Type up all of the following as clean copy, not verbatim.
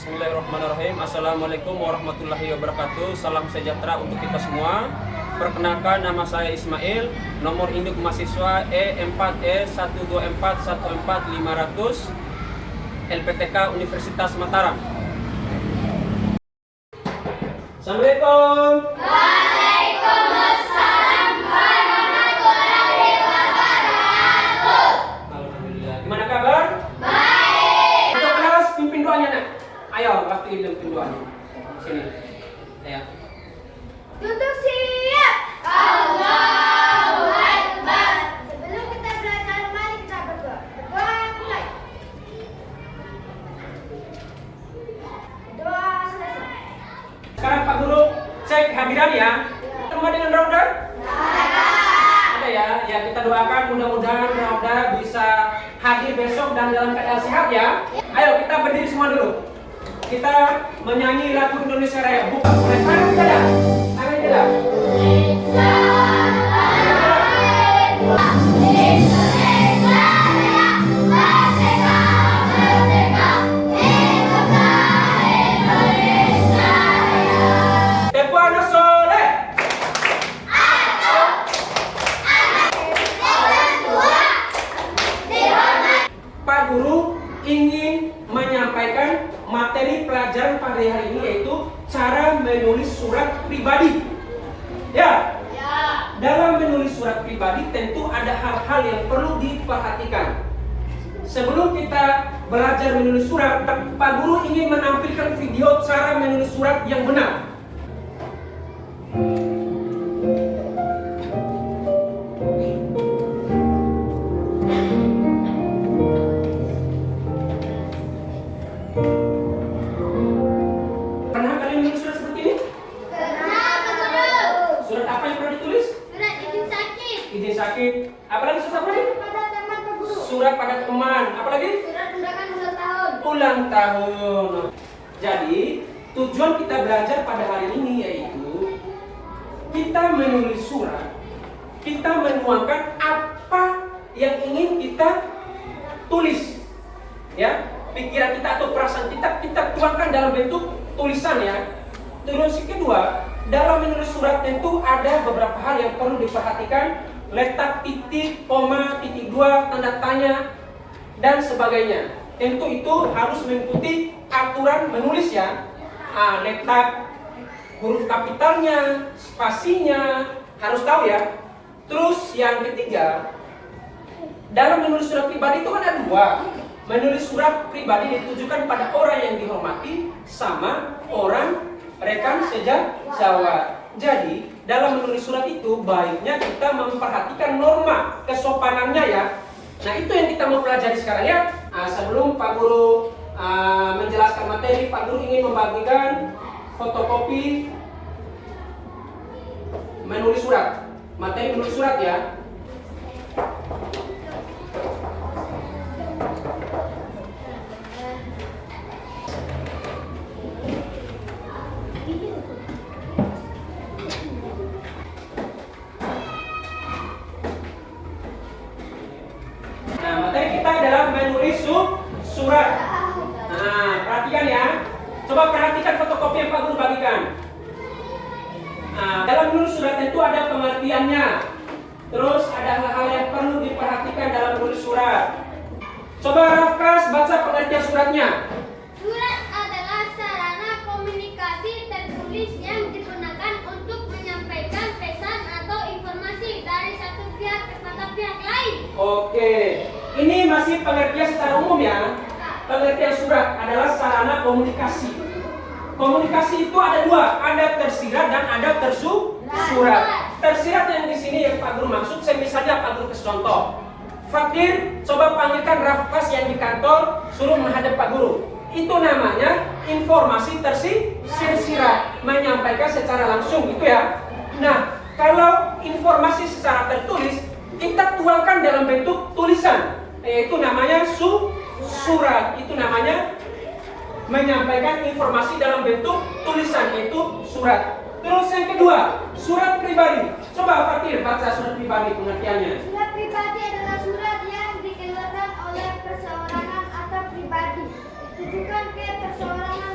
Bismillahirrahmanirrahim. Assalamualaikum warahmatullahi wabarakatuh. Salam sejahtera untuk kita semua. Perkenalkan, nama saya Ismail. Nomor induk mahasiswa E4E124145500 LPTK Universitas Mataram. Assalamualaikum. Waalaikumsalam warahmatullahi wabarakatuh. Alhamdulillah. Gimana kabar? Baik. Untuk kelas pimpin doanya nak. Ayo, waktu ini pimpin doanya. Sini. Ya. Duduk siap. Allahu Akbar. Sebelum kita belajar, mari kita berdoa. Berdoa mulai. Doa selesai. Sekarang Pak Guru cek kehadiran ya. Rumah dengan Rauda? Ada ya. Ya, kita doakan mudah-mudahan Rauda bisa hadir besok dan dalam keadaan sehat ya. Ayo kita berdiri semua dulu. Kita menyanyi lagu Indonesia Raya. Bukan mulai tangan jeda. Tangan jeda. Tempo anak soleh. Pak Guru ingin menyampaikan materi pelajaran pada hari ini, yaitu cara menulis surat pribadi. Ya. Dalam menulis surat pribadi tentu ada hal-hal yang perlu diperhatikan. Sebelum kita belajar menulis surat, Pak Guru ingin menampilkan video cara menulis surat yang benar. Pernah kalian menulis surat seperti ini? Surat apa yang pernah ditulis? Izin sakit. Apalagi surat apa lagi? Surat pada teman. Apalagi? Ulang tahun. Jadi, tujuan kita belajar pada hari ini yaitu kita menulis surat. Kita menuangkan apa yang ingin kita tulis. Ya, pikiran kita atau perasaan kita tuangkan dalam bentuk tulisan ya. Terus yang kedua, dalam menulis surat tentu ada beberapa hal yang perlu diperhatikan. Letak titik, koma, titik dua, tanda tanya, dan sebagainya. Tentu itu harus mengikuti aturan menulis ya. Letak huruf kapitalnya, spasinya, harus tahu ya. Terus yang ketiga, dalam menulis surat pribadi itu kan ada dua. Menulis surat pribadi ditujukan pada orang yang dihormati sama orang rekan sejawat. Jadi dalam menulis surat itu baiknya kita memperhatikan norma kesopanannya ya. Nah itu yang kita mau pelajari sekarang ya. Sebelum Pak Guru menjelaskan materi, Pak Guru ingin membagikan fotokopi menulis surat. Materi menulis surat ya. Materi kita adalah menulis surat. Nah, perhatikan ya. Coba perhatikan fotokopi yang Pak Guru bagikan. Dalam menulis surat itu ada pengertiannya. Terus ada hal-hal yang perlu diperhatikan dalam menulis surat. Coba Rafkas baca pengertian suratnya. Surat adalah sarana komunikasi tertulis yang digunakan untuk menyampaikan pesan atau informasi dari satu pihak kepada pihak lain. Oke, ini masih pengertian secara umum ya. Pengertian surat adalah sarana komunikasi. Komunikasi itu ada dua, ada tersirat dan ada tersurat. Tersirat yang di sini yang Pak Guru maksud, misalnya Pak Guru kasih contoh. Fakir, coba panggilkan Rafkas yang di kantor, suruh menghadap Pak Guru. Itu namanya informasi tersirat, menyampaikan secara langsung gitu ya. Nah, kalau informasi secara tertulis, kita tuangkan dalam bentuk tulisan, yaitu namanya surat. Itu namanya menyampaikan informasi dalam bentuk tulisan, yaitu surat. Terus yang kedua, surat pribadi. Coba Fakir baca surat pribadi pengertiannya. Surat pribadi adalah surat yang dikeluarkan oleh perseorangan atau pribadi, ditujukan ke perseorangan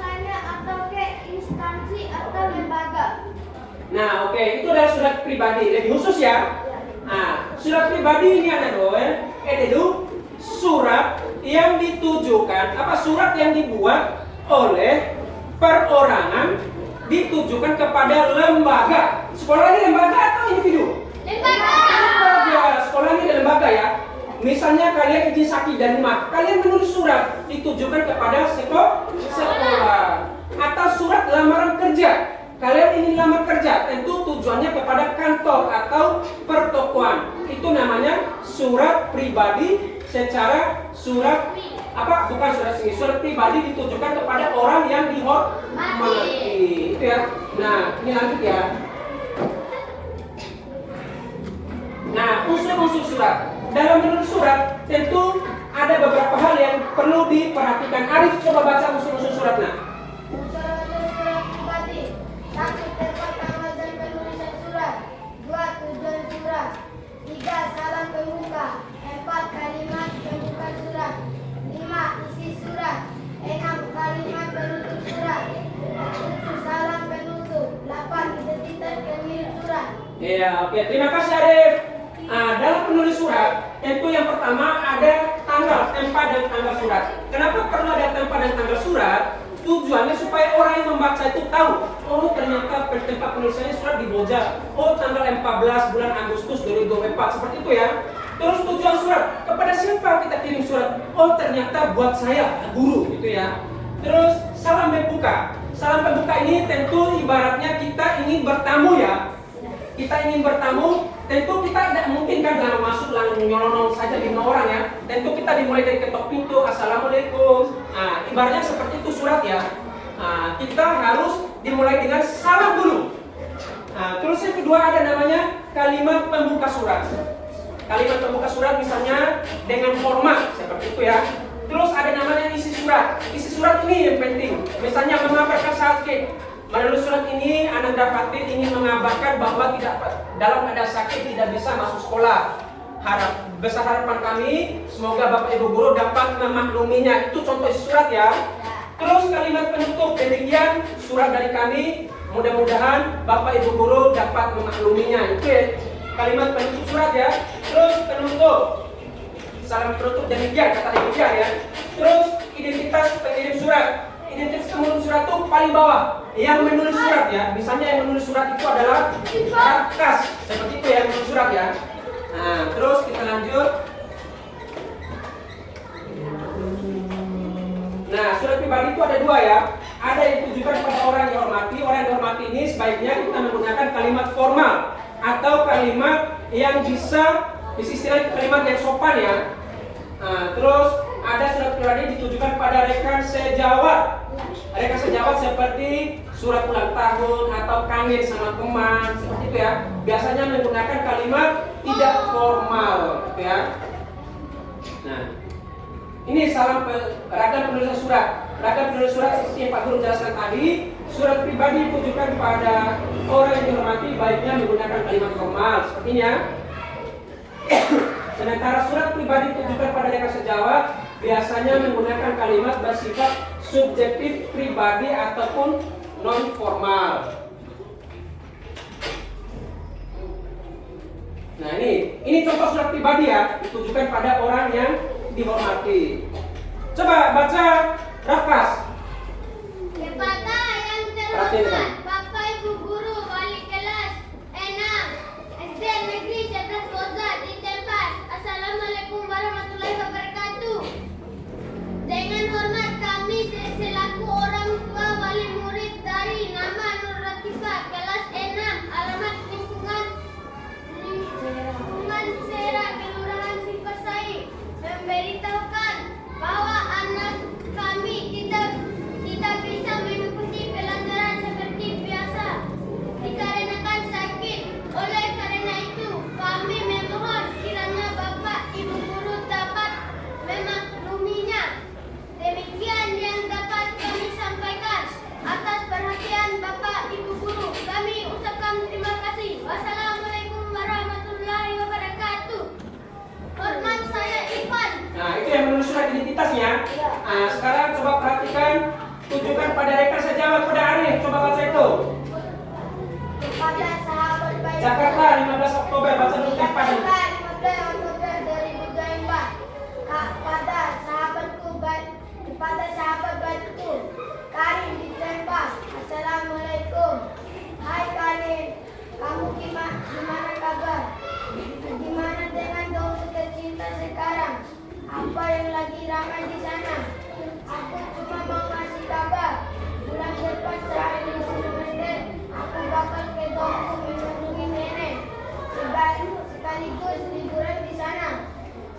Nah, oke, itu adalah surat pribadi. Lebih khusus ya. Nah, surat pribadi ini ada itu surat yang ditujukan, surat yang dibuat oleh perorangan ditujukan kepada lembaga. Sekolah ini lembaga atau individu? Lembaga. Sekolah ini lembaga ya. Misalnya kalian izin sakit dan rumah, kalian menulis surat ditujukan kepada sekolah. Atau surat lamaran kerja. Kalian ingin lamar kerja, tentu tujuannya kepada kantor atau pertokoan. Itu namanya surat pribadi secara surat bukan surat resmi. Surat pribadi ditujukan kepada orang yang dihormati. Itu ya. Nah, ini lanjut ya. Nah, unsur-unsur surat. Dalam menulis surat, tentu ada beberapa hal yang perlu diperhatikan. Arif, coba baca unsur-unsur suratnya. Unsur-unsur surat pribadi. 1. Tempat tanggal dan penulisan surat. 2. Tujuan surat. 3. Salam pembuka. 4. Kalimat pembuka surat. 5. Isi surat. 6. Kalimat penutup surat. 7. Salam penutup. 8. Identitas pengirim surat. Iya, oke. Terima kasih Arif. Dalam menulis surat, tentu yang pertama ada tanggal, tempat dan tanggal surat. Kenapa perlu ada tempat dan tanggal surat? Tujuannya supaya orang yang membaca itu tahu, oh ternyata tempat penulisannya surat di Boja. Oh tanggal 14 bulan Agustus 2024, seperti itu ya. Terus tujuan surat, kepada siapa kita kirim surat? Oh ternyata buat saya, guru gitu ya. Terus salam pembuka. Salam pembuka ini tentu ibaratnya kita ingin bertamu ya. Kita ingin bertamu, tentu kita tidak mungkin kan dalam masuk langsung nyolong saja di orang ya. Tentu kita dimulai dari ketok pintu, assalamualaikum. Ibaratnya seperti itu surat ya. Kita harus dimulai dengan salam dulu. Terus yang kedua ada namanya kalimat pembuka surat. Kalimat pembuka surat misalnya dengan hormat seperti itu ya. Terus ada namanya isi surat. Isi surat ini yang penting. Misalnya mengabarkan sakit. Melalui surat ini, Ananda Fatir ingin mengabarkan bahwa dalam keadaan sakit tidak bisa masuk sekolah. Besar harapan kami, semoga Bapak Ibu Guru dapat memakluminya. Itu contoh isi surat ya. Terus kalimat penutup, demikian surat dari kami. Mudah-mudahan Bapak Ibu Guru dapat memakluminya. Itu ya, kalimat penutup surat ya. Terus penutup, salam penutup demikian, kata demikian ya. Terus identitas pengirim surat. Identitas penulis surat itu paling bawah. Yang menulis surat ya, misalnya yang menulis surat itu adalah Rafkas, seperti itu yang menulis surat ya. Terus kita lanjut. Nah, surat pribadi itu ada dua ya. Ada yang ditujukan kepada orang yang dihormati. Orang yang dihormati ini sebaiknya kita menggunakan kalimat formal atau kalimat yang bisa istilah kalimat yang sopan ya. Terus ada surat pribadi ditujukan pada rekan sejawat. Rekan sejawat seperti surat ulang tahun atau kangen sama teman, seperti itu ya. Biasanya menggunakan kalimat tidak formal, gitu ya. Nah, ini salam ragam penulisan surat. Ragam penulisan surat seperti yang Pak Guru jelaskan tadi. Surat pribadi ditujukan pada orang yang dihormati, baiknya menggunakan kalimat formal, seperti ini ya. Sementara surat pribadi ditujukan pada rekan sejawat, biasanya menggunakan kalimat bersifat subjektif pribadi ataupun non formal. Nah ini contoh surat pribadi ya, ditujukan pada orang yang dihormati. Coba baca Rafkas. Kepada yang terhormat Bapak Ibu Guru Wali Kelas 6 SD Negeri 11 Boza di Tempat. Assalamualaikum warahmatullahi wabarakatuh. Dengan hormat kami selaku orang tua wali murid dari nama Nur Latifah kelas 6 alamat lingkungan Serak Kelurahan Sipasai memberitahukan bahwa anak kami tidak bisa mengikuti pelajaran seperti biasa dikarenakan sakit. Oleh karena itu kami memohon kiranya Bapak Ibu Guru dapat memakluminya. Demikian yang dapat kami sampaikan. Atas perhatian Bapak Ibu Guru, kami ucapkan terima kasih. Wassalamualaikum warahmatullahi wabarakatuh. Hormat saya Ivan. Nah, itu yang menulis surat identitasnya. Nah, sekarang coba perhatikan, tujukan pada rekan sejawat pada Arif. Coba baca itu. Kepada kepada sahabat baik Jakarta 15 Oktober, baca dulu tempat. Jakarta 15 Oktober 2024. Kepada sahabatku baik, kepada sahabat baikku Karin di Tempat. Assalamualaikum. Hai Karin, kamu gimana kabar? Gimana dengan kamu tercinta sekarang? Apa yang lagi ramai di sana? Aku cuma mau ngasih kabar. Bulan depan saat ini semester, aku bakal ke Dompu mengunjungi nenek. Sekaligus liburan di sana.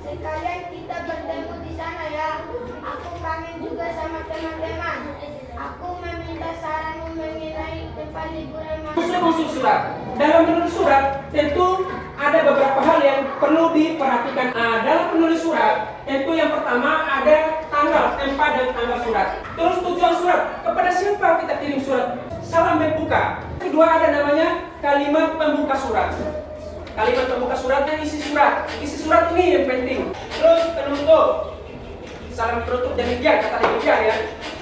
Sekalian kita bertemu di sana ya. Aku kangen juga sama teman-teman. Aku meminta saranmu mengenai tempat liburan Unsur surat. Dalam menulis surat tentu ada beberapa hal yang perlu diperhatikan. Dalam menulis surat tentu yang pertama ada tanggal, tempat dan tanggal surat. Terus tujuan surat, kepada siapa kita kirim surat? Salam membuka. Kedua ada namanya kalimat pembuka surat. Kalimat pembuka suratnya isi surat. Isi surat ini yang penting. Terus penutup. Salam penutup demikian, kata demikian ya.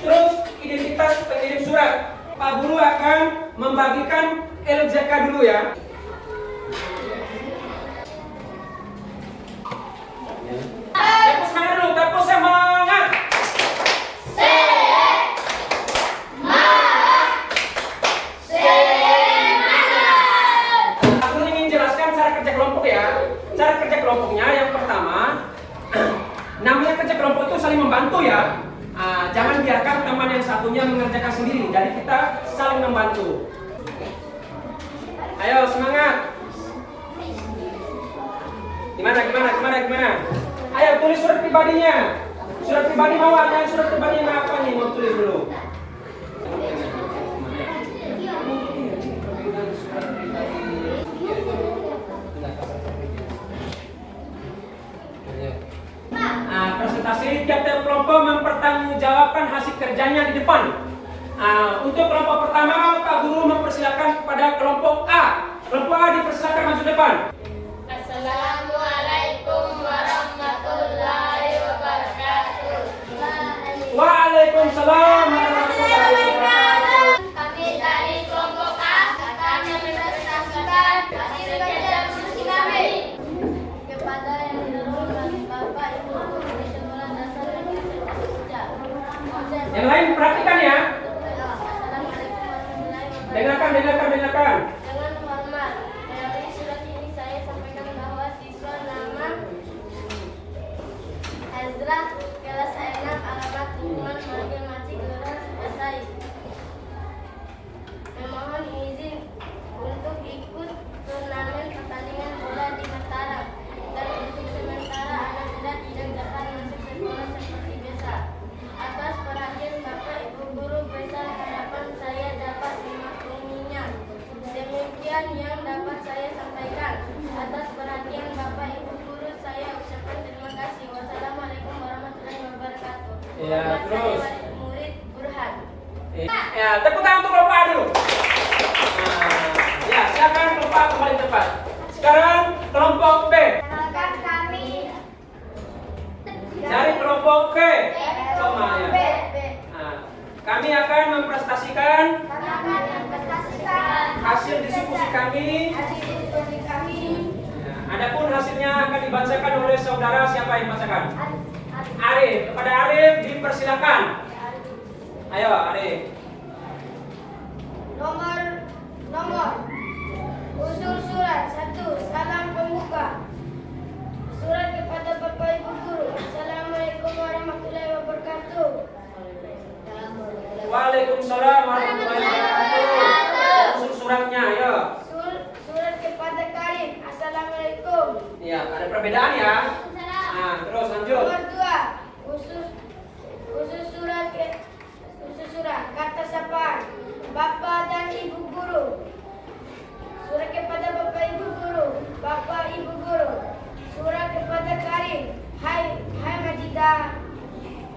Terus identitas pengirim surat. Pak Guru akan membagikan LJK dulu ya. Tepuk semangat dulu, tepuk semangat. Aku ingin jelaskan cara kerja kelompok ya. Cara kerja kelompoknya yang pertama, namanya kerja kelompok itu saling membantu ya. Jangan biarkan teman yang satunya mengerjakan sendiri. Jadi kita saling membantu. Ayo semangat. Gimana? Ayo tulis surat pribadinya. Surat pribadi mau ada surat pribadi yang apa nih? Mau tulis dulu. Presentasi tiap-tiap kelompok mempertanggungjawabkan hasil kerjanya di depan. Untuk kelompok pertama, Pak Guru mempersilakan kepada kelompok A. Kelompok A dipersilakan maju depan. Assalamualaikum warahmatullahi wabarakatuh. Waalaikumsalam warahmatullahi wabarakatuh. Kami dari kelompok A akan mempresentasikan hasil kerja diskusi kami kepada yang terhormat Bapak Ibu Guru di Sekolah Dasar Negeri 1 Yang lain perhatikan ya. Assalamualaikum warahmatullahi wabarakatuh. Dengarkan. Dengan hormat, melalui surat ini saya sampaikan bahwa siswa nama Ezra, kelas 6, alamat lingkungan Marga Maci, Kelurahan Sukasai. Memohon izin untuk ikut turnamen pertandingan bola di Mataram, dan untuk sementara anak tidak dapat masuk sekolah seperti biasa. Atas perhatian Bapak Ibu Guru besar harapan saya dapat memakluminya. Demikian yang dapat saya sampaikan. Atas perhatian Bapak Ibu Guru saya ucapkan terima kasih. Wassalamualaikum warahmatullahi wabarakatuh. Ya, Hormat saya terus. murid Burhan. Ya, tepuk tangan untuk kelompok A dulu. Ya, silakan kelompok A kembali tempat. Sekarang kelompok B. Kenalkan kami Dari kelompok B. Sama ya. B. Kami akan mempresentasikan Kami akan mempresentasikan hasil diskusi kami. hasil diskusi kami. Ya, adapun hasilnya akan dibacakan oleh saudara. Siapa yang bacakan? Arif. Kepada Arif dipersilakan. Ayo Arif. Nomor usul surat 1. Salam pembuka. Surat kepada Bapak Ibu Guru. Assalamualaikum warahmatullahi wabarakatuh. Waalaikumsalam warahmatullahi wabarakatuh. Usul suratnya, ayo. Surat kepada Karim. Assalamualaikum. Ya, ada perbedaan ya. Terus lanjut. Nomor 2. Usus surat kata sapaan Bapak dan Ibu Guru. Surat kepada Bapak Ibu Guru. Bapak Ibu Guru. Surat kepada Karim. Hai Majidah.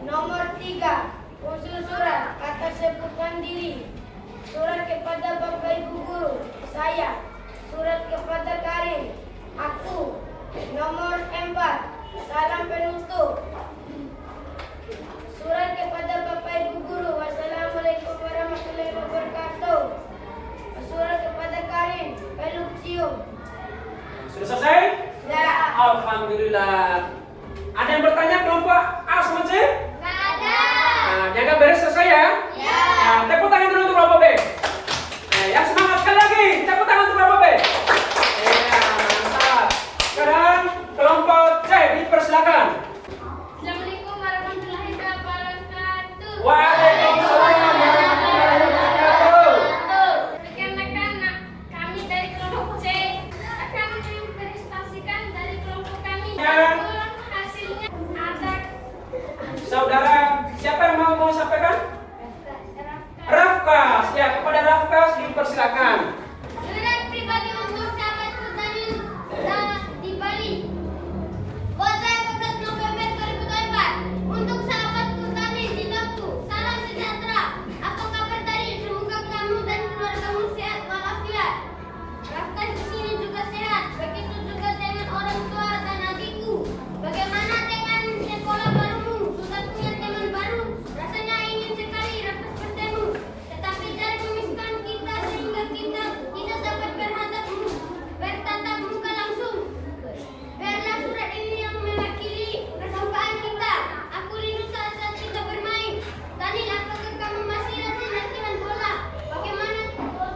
Nomor 3. Usul surat kata sebutan diri. Surat kepada Bapak Ibu Guru. Saya. Surat kepada Karim. Aku. Nomor 4. Salam penutup. Surat kepada Bapak Ibu Guru. Wassalamualaikum warahmatullahi wabarakatuh. Surat kepada Karim. alhamdulillah. Ada yang bertanya kelompok A sama C? Nggak ada. Nah, jaga beres selesai ya. Ya. Nah, tepuk tangan dulu untuk kelompok B. Nah, yang semangat sekali lagi, tepuk tangan untuk kelompok B. Ya, mantap. Sekarang kelompok C dipersilakan. Assalamualaikum warahmatullahi wabarakatuh. Waalaikumsalam warahmatullahi wabarakatuh. Rekan-rekan, kami dari kelompok C akan mempresentasikan dari kelompok kami. Ya. Hasilnya ada Saudara, siapa yang mau sampaikan? Rafkas. Ya, kepada Rafkas dipersilakan. surat pribadi untuk sahabatku di Bali. Pada 14 November 2024 untuk sahabatku Tani di Bangku. Salam sejahtera. Apa kabar tadi? Semoga kamu dan keluargamu sehat walafiat. Rafkas di sini juga sehat. Begitu juga dengan orang tua dan adikku. Bagaimana dengan sekolah barumu? Sudah punya teman baru. Rasanya ingin sekali Rafkas bertemu. Tetapi jarak memisahkan kita sehingga kita tidak dapat bertatap muka langsung. Biarlah surat ini yang mewakili perjumpaan kita. Aku rindu saat-saat kita bermain. Daniel, apakah kamu masih rajin latihan bola?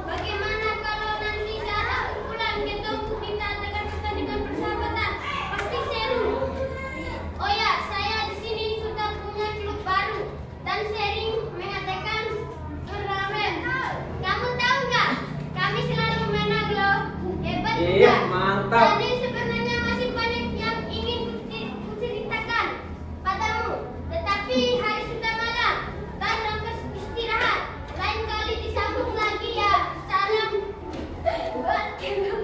Bagaimana kalau nanti saat aku pulang ke tongku kita adakan pertandingan persahabatan? Pasti seru. Oh ya, saya di sini sudah punya klub baru dan sering mengadakan turnamen. Kamu tahu nggak? Kami selalu menang loh. Hebat Iya, bukan? mantap. Jadi sebenarnya masih banyak yang ingin kuceritakan padamu. Tetapi hari sudah malam dan Rafkas istirahat. Lain kali disambung lagi ya. Salam buat kamu.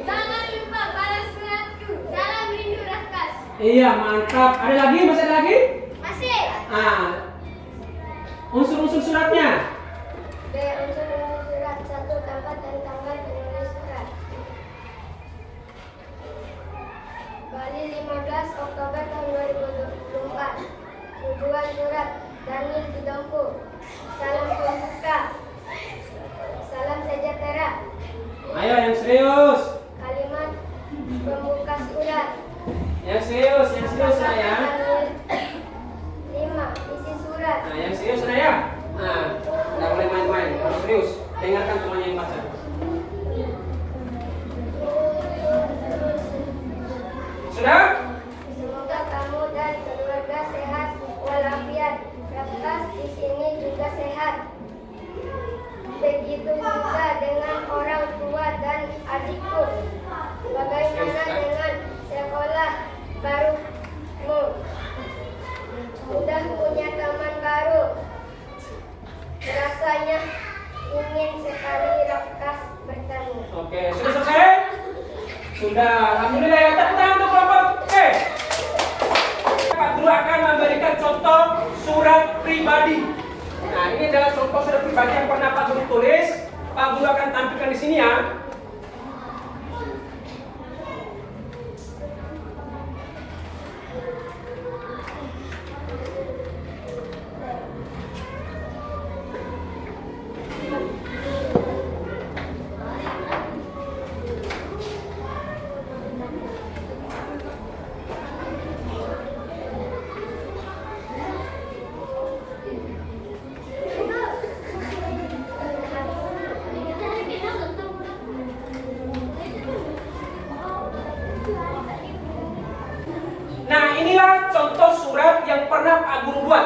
Jangan lupa balas suratku. Salam rindu Rafkas. Iya, mantap. Ada lagi? Masih ada lagi? Masih. Unsur-unsur suratnya. Unsur surat 1 tempat dan tanggal penulis surat. Bali 15 Oktober tahun 2024. Tujuan surat Daniel di Dongku. Salam pembuka. Salam sejahtera. Ayo yang serius. Kalimat pembuka surat. Yang serius Naya. 5. Isi surat. Nah, yang serius Naya. Nah, nggak boleh main-main, harus serius. Dengarkan semuanya yang baca. Sudah? Semoga kamu dan keluarga sehat walafiat. Rafkas di sini juga sehat. Begitu juga dengan orang tua dan adikku. Bagaimana dengan sekolah barumu? Sudah punya teman baru. Rasanya ingin sekali Rafkas bertemu. Oke, sudah selesai? Sudah, alhamdulillah ya. Tepuk tangan untuk kelompok. Oke. Pak Guru akan memberikan contoh surat pribadi. Nah, ini adalah contoh surat pribadi yang pernah Pak Guru tulis. Pak Guru akan tampilkan di sini ya. Nah, inilah contoh surat yang pernah Pak Guru buat.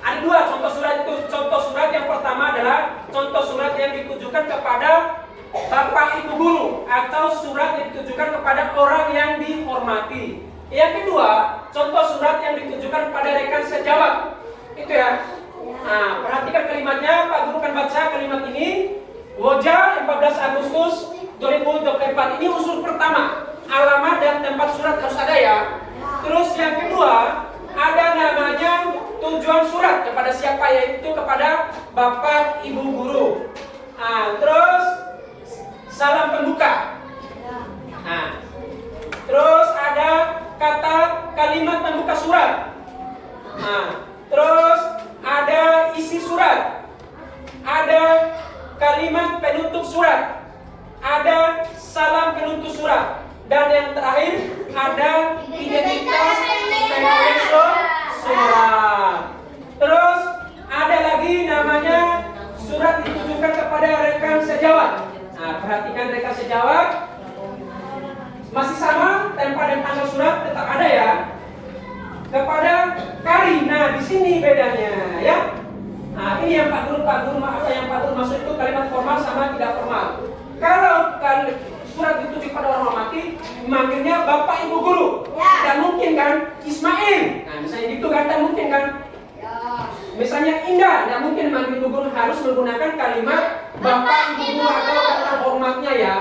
Ada dua contoh surat itu. Contoh surat yang pertama adalah contoh surat yang ditujukan kepada Bapak Ibu Guru atau surat yang ditujukan kepada orang yang dihormati. Yang kedua, contoh surat yang ditujukan kepada rekan sejawat. Itu ya. Nah, perhatikan kalimatnya. Pak Guru akan baca kalimat ini. Woja 14 Agustus 2024. Ini unsur pertama. Alamat dan tempat surat harus ada ya. Terus yang kedua, ada namanya tujuan surat kepada siapa, yaitu kepada Bapak Ibu Guru. Nah, terus salam pembuka. Nah, terus ada kata kalimat pembuka surat. Nah, terus ada isi surat. Ada kalimat penutup surat. Ada salam penutup surat. Dan yang terakhir ada identitas penulis surat. Terus ada lagi namanya surat ditujukan kepada rekan sejawat. Nah, perhatikan rekan sejawat. Masih sama, tempat dan tanggal surat tetap ada ya. Kepada Kari. Nah, di sini bedanya ya. Nah, ini yang Pak Guru maksud itu kalimat formal sama tidak formal. Kalau surat dituju pada orang mati, manggilnya Bapak Ibu Guru. Tidak mungkin kan Ismail. Nah, misalnya gitu kan, tidak mungkin kan. Misalnya Indah, tidak mungkin manggil Ibu Guru, harus menggunakan kalimat Bapak Ibu Guru atau kata hormatnya ya.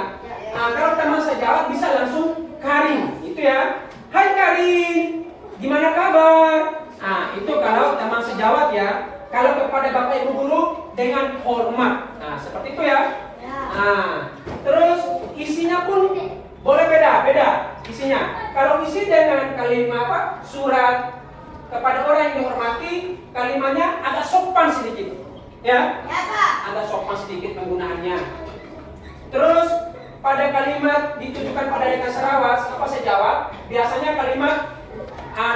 Nah, kalau teman sejawat bisa langsung Karin, itu ya. Hai Karin, gimana kabar? Nah, itu kalau teman sejawat ya. Kalau kepada Bapak Ibu Guru dengan hormat. Nah, seperti itu ya. Nah, terus isinya pun boleh beda isinya. Kalau isi dengan kalimat apa? Surat kepada orang yang dihormati, kalimatnya agak sopan sedikit. Ya? Ya, Pak. Agak sopan sedikit penggunaannya. Terus pada kalimat ditujukan pada rekan sejawat, biasanya kalimat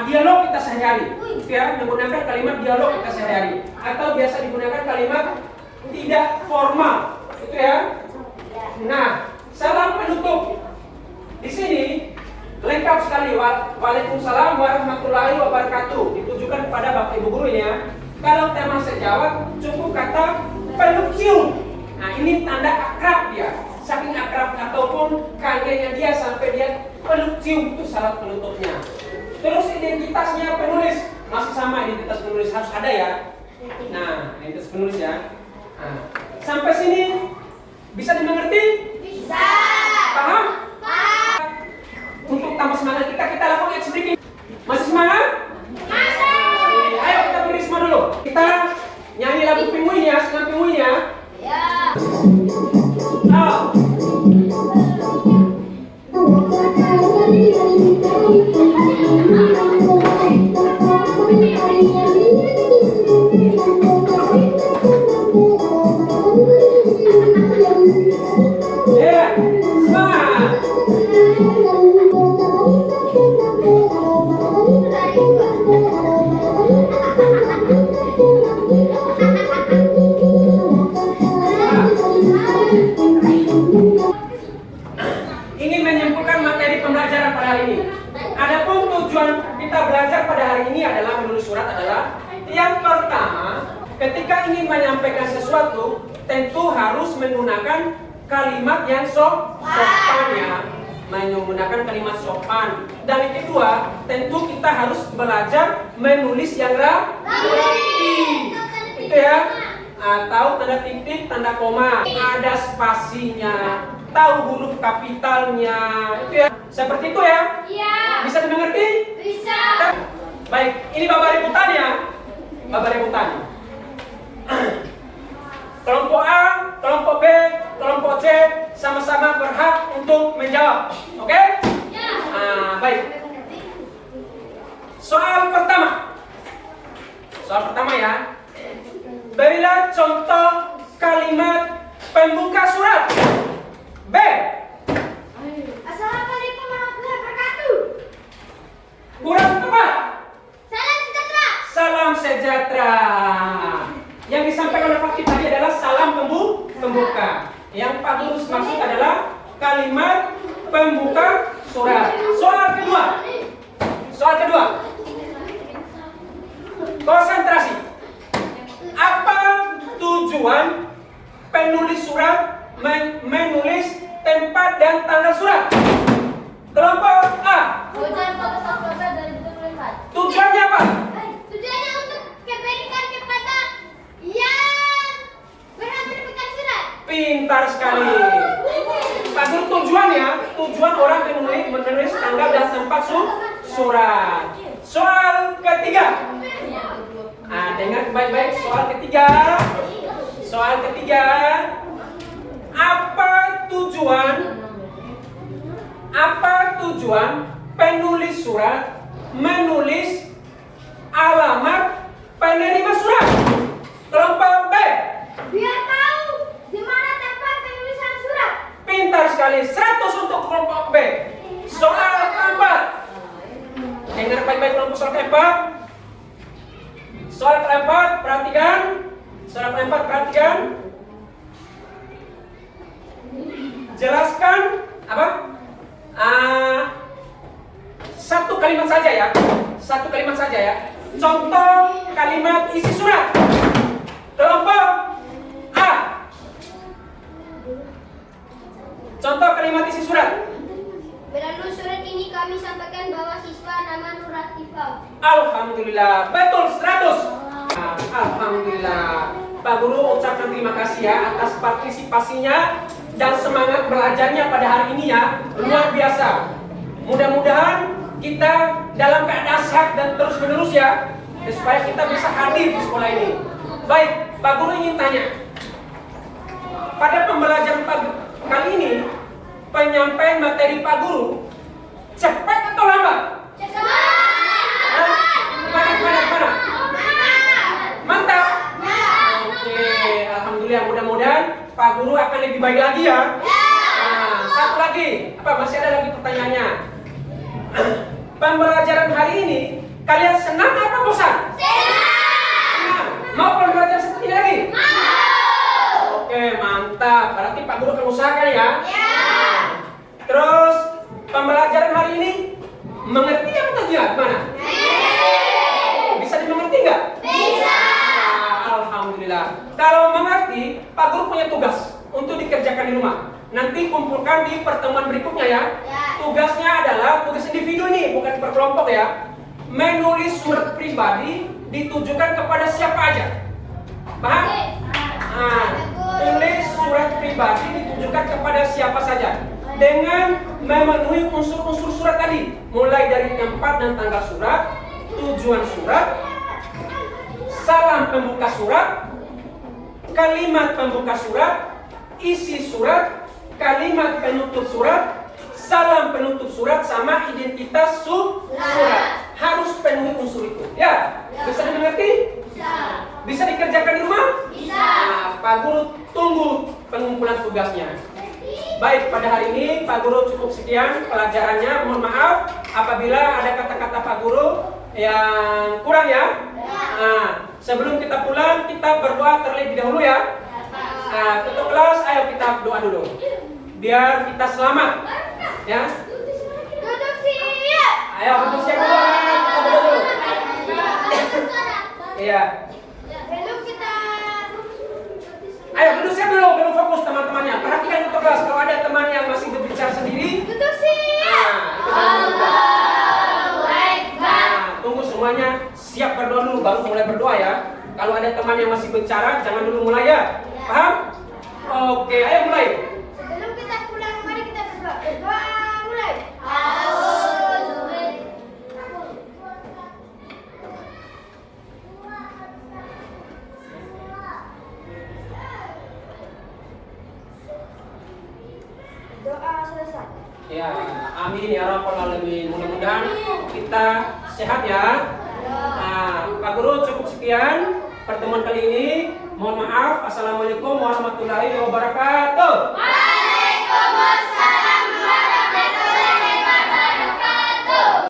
dialog kita sehari-hari, ya, menggunakan kalimat dialog kita sehari-hari, atau biasa digunakan kalimat tidak formal, itu ya. Nah, salam penutup di sini lengkap sekali. Waalaikumsalam warahmatullahi wabarakatuh. Ditujukan kepada Bapak Ibu Guru ya. Kalau teman sejawat cukup kata peluk cium. Nah, ini tanda akrab ya. Saking akrab ataupun kangennya dia sampai dia peluk cium, itu syarat penutupnya. Terus identitasnya penulis masih sama, identitas penulis harus ada ya. Nah, identitas penulis ya. Nah, sampai sini bisa dimengerti? Bisa. Paham? Paham. Untuk tambah semangat kita lakukan sedikit. Masih semangat? Masih. Ayo kita beri semua dulu. Kita nyanyi lagu Pinguin ya, senang Pinguin ya. Ya. Oh. Ini menyimpulkan materi pembelajaran pada hari ini. Adapun tujuan kita belajar pada hari ini adalah menulis surat adalah yang pertama, ketika ingin menyampaikan sesuatu, tentu harus menggunakan kalimat yang sopan ya, menggunakan kalimat sopan. Dan yang kedua, tentu kita harus belajar menulis yang rapi, itu ya. Tahu tanda titik, tanda koma, ada spasinya, tahu huruf kapitalnya, itu ya. Seperti itu ya? Iya. Bisa dimengerti? Bisa. Baik, ini bapak rebutan ya. Bapak rebutan. Kelompok A, kelompok B, kelompok C sama-sama berhak untuk menjawab. Oke? Ya. Baik. Soal pertama ya. Berilah contoh kalimat pembuka surat. B. Assalamualaikum warahmatullahi wabarakatuh. Kurang tepat. Salam sejahtera. Salam sejahtera. Yang disampaikan oleh Fakih tadi adalah salam pembuka. Yang Pak Guru maksud adalah kalimat pembuka surat. Soal kedua. Konsentrasi. Apa tujuan penulis surat menulis tempat dan tanggal surat? Kelompok A. Tujuannya apa? Tujuannya untuk kebaikan kepada yang berhak mendapatkan surat. Pintar sekali. Pak Guru tujuan orang menulis tanggal dan tempat surat. Soal ketiga. Dengar baik-baik soal ketiga. Apa tujuan penulis surat menulis alamat penerima surat? Kelompok B. Biar tahu di mana tempat penulisan surat. Pintar sekali. 100 untuk kelompok B. Surat keempat, perhatikan. Surat keempat, perhatikan. Jelaskan apa? Satu kalimat saja ya. Satu kalimat saja ya. Contoh kalimat isi surat. Kelompok A. Contoh kalimat isi surat. Melalui surat ini kami sampaikan bahwa siswa nama Nur Latifah. Alhamdulillah, betul 100. Alhamdulillah. Pak Guru ucapkan terima kasih ya atas partisipasinya dan semangat belajarnya pada hari ini ya. Luar biasa. Mudah-mudahan kita dalam keadaan sehat dan terus menerus ya, supaya kita bisa hadir di sekolah ini. Baik, Pak Guru ingin tanya. Pada pembelajaran kali ini, penyampaian materi Pak Guru cepat atau lambat? Mana? Mantap. Oke, alhamdulillah. Mudah-mudahan Pak Guru akan lebih baik lagi ya. Nah, satu lagi, masih ada lagi pertanyaannya? Pembelajaran hari ini kalian senang apa bosan? Senang. Mau pembelajaran seperti ini lagi? Mau. Oke, mantap. Berarti Pak Guru akan usahakan ya. Terus pembelajaran hari ini mengerti atau tidak? Mana? Bisa dimengerti nggak? Bisa. Alhamdulillah. Kalau mengerti, Pak Guru punya tugas untuk dikerjakan di rumah. Nanti kumpulkan di pertemuan berikutnya ya. Tugasnya adalah tugas individu nih, bukan per kelompok ya. Menulis surat pribadi ditujukan kepada siapa aja. Paham? Tulis surat pribadi ditujukan kepada siapa saja dengan memenuhi unsur-unsur surat tadi, mulai dari tempat dan tanggal surat, tujuan surat, salam pembuka surat, kalimat pembuka surat, isi surat, kalimat penutup surat, salam penutup surat, sama identitas surat. Harus penuhi unsur itu. Ya, bisa dimengerti? Bisa dikerjakan di rumah? Bisa. Nah, Pak Guru tunggu pengumpulan tugasnya. Baik, pada hari ini Pak Guru cukup sekian pelajarannya. Mohon maaf apabila ada kata-kata Pak Guru yang kurang ya. Nah, sebelum kita pulang kita berdoa terlebih dahulu ya. Nah, tutup kelas, ayo kita doa dulu. Biar kita selamat. Ya. Duduk siap. Ayo duduk siap dulu. Kita berdoa dulu. Iya. Belum kita. Ayo duduk siap dulu, belum fokus teman-temannya. Perhatikan tutup kelas. Kalau ada teman yang masih berbicara sendiri, Duduk siap. Tunggu semuanya siap berdoa dulu baru mulai berdoa ya. Kalau ada teman yang masih bicara jangan dulu mulai ya. Paham? Oke, ayo mulai. Sebelum kita pulang, mari kita berdoa. Berdoa mulai. Doa selesai. Ya, amin ya rabbal alamin. Mudah-mudahan kita sehat ya. Nah, Pak Guru cukup sekian pertemuan kali ini. Mohon maaf. Assalamualaikum warahmatullahi wabarakatuh. Waalaikumsalam.